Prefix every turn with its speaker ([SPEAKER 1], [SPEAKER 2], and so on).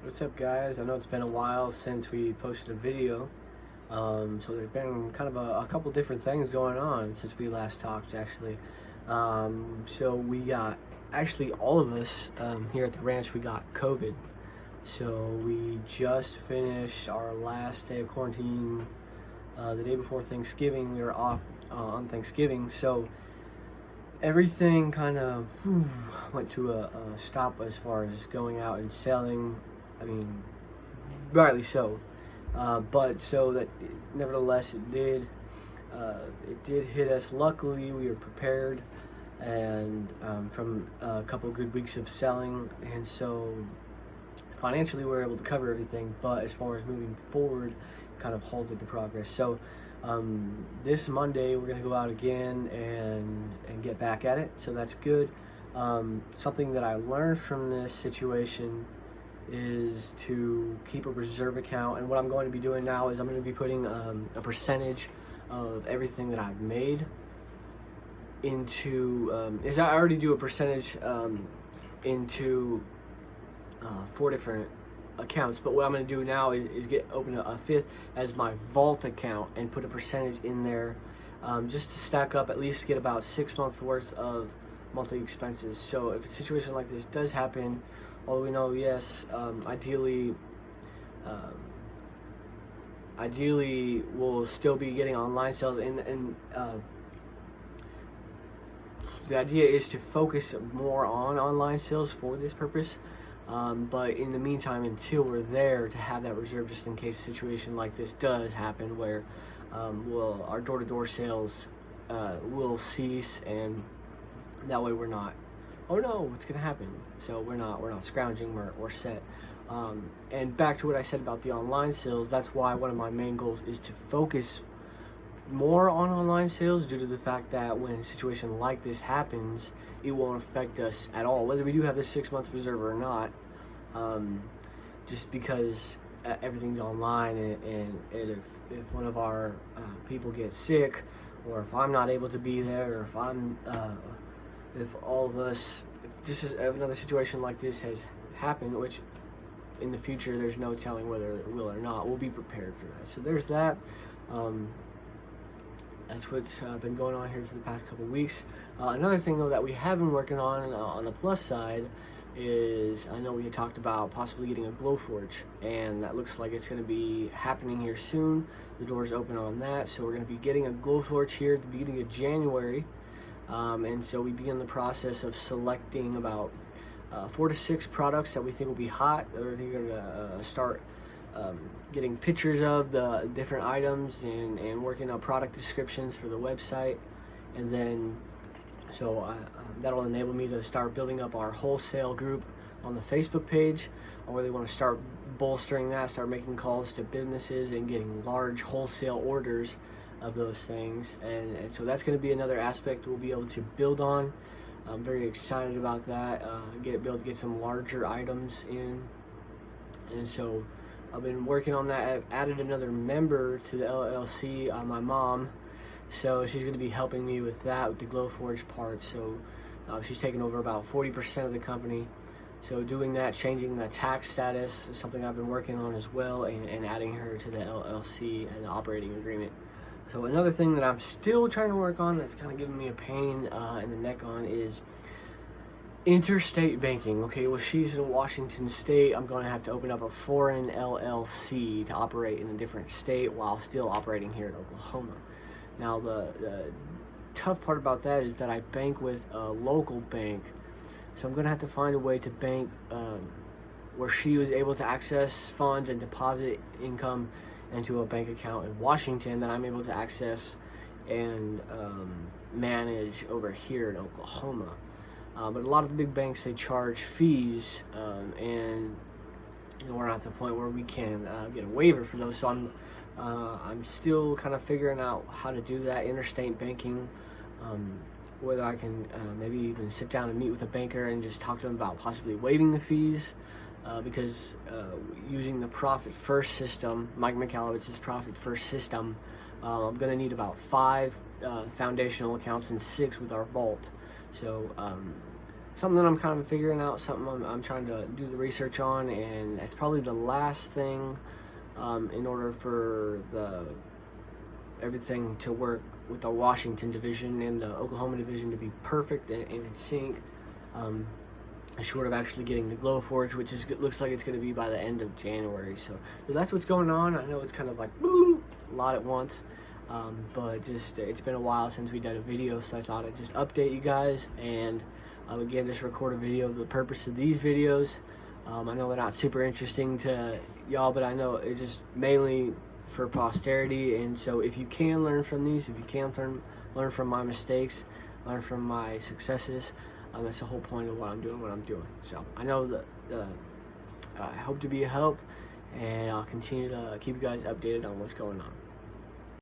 [SPEAKER 1] What's up, guys? I know it's been a while since we posted a video, so there's been kind of a couple different things going on since we last talked, actually. So we got, actually all of us here at the ranch, we got COVID. So we just finished our last day of quarantine the day before Thanksgiving. We were off on Thanksgiving, so everything kind of went to a stop as far as going out and selling. I mean, rightly so, but so that nevertheless it did hit us. Luckily, we were prepared, and from a couple of good weeks of selling, and so financially we were able to cover everything. But as far as moving forward, kind of halted the progress. So this Monday we're gonna go out again and get back at it. So that's good. Something that I learned from this situation is to keep a reserve account, and what I'm going to be doing now is I'm going to be putting a percentage of everything that I've made into I already do a percentage into 4 different accounts, but what I'm going to do now is open a 5th as my vault account and put a percentage in there, just to stack up, at least get about 6 months worth of monthly expenses. So if a situation like this does happen, although we know, yes, ideally we'll still be getting online sales, and the idea is to focus more on online sales for this purpose. But in the meantime, until we're there, to have that reserve just in case a situation like this does happen, where our door-to-door sales will cease, and that way we're not, oh no, what's gonna happen? So we're not scrounging, we're set. And back to what I said about the online sales, that's why one of my main goals is to focus more on online sales, due to the fact that when a situation like this happens, it won't affect us at all, whether we do have this 6 months reserve or not, just because everything's online, and if one of our people gets sick, or if I'm not able to be there, or if all of us, if just another situation like this has happened, which in the future there's no telling whether it will or not, we'll be prepared for that. So there's that. That's what's been going on here for the past couple weeks. Another thing, though, that we have been working on the plus side, is I know we had talked about possibly getting a Glowforge, and that looks like it's going to be happening here soon. The door's open on that, so we're going to be getting a Glowforge here at the beginning of January. And so we begin the process of selecting about 4 to 6 products that we think will be hot, or we're going to start getting pictures of the different items, and working on product descriptions for the website. And then so that'll enable me to start building up our wholesale group on the Facebook page. I really want to start bolstering that, start making calls to businesses and getting large wholesale orders of those things, and so that's going to be another aspect we'll be able to build on. I'm very excited about that. Be able to get some larger items in, and so I've been working on that. I've added another member to the LLC, my mom, so she's going to be helping me with that, with the Glowforge part. So she's taken over about 40% of the company. So doing that, changing the tax status, is something I've been working on as well, and adding her to the LLC and the operating agreement. So another thing that I'm still trying to work on, that's kind of giving me a pain in the neck on, is interstate banking. Okay, well, she's in Washington State. I'm going to have to open up a foreign LLC to operate in a different state while still operating here in Oklahoma. Now, the tough part about that is that I bank with a local bank, so I'm going to have to find a way to bank where she was able to access funds and deposit income into a bank account in Washington that I'm able to access and manage over here in Oklahoma. But a lot of the big banks, they charge fees, and we're not at the point where we can get a waiver for those. So I'm still kind of figuring out how to do that interstate banking, whether I can maybe even sit down and meet with a banker and just talk to them about possibly waiving the fees. Because using the Profit First system, Mike McAllowitz's Profit First system, I'm going to need about 5 foundational accounts and 6 with our vault. So something that I'm kind of figuring out, something I'm trying to do the research on, and it's probably the last thing in order for everything to work with the Washington division and the Oklahoma division to be perfect and in sync. Short of actually getting the Glowforge, which looks like it's going to be by the end of January. So that's what's going on. I know it's kind of like boom, a lot at once, but just it's been a while since we did a video, so I thought I'd just update you guys and again just record a video. The purpose of these videos, I know they're not super interesting to y'all, but I know it's just mainly for posterity. And so if you can learn from these, if you can learn from my mistakes, learn from my successes, that's the whole point of what I'm doing. So I know that I hope to be a help, and I'll continue to keep you guys updated on what's going on.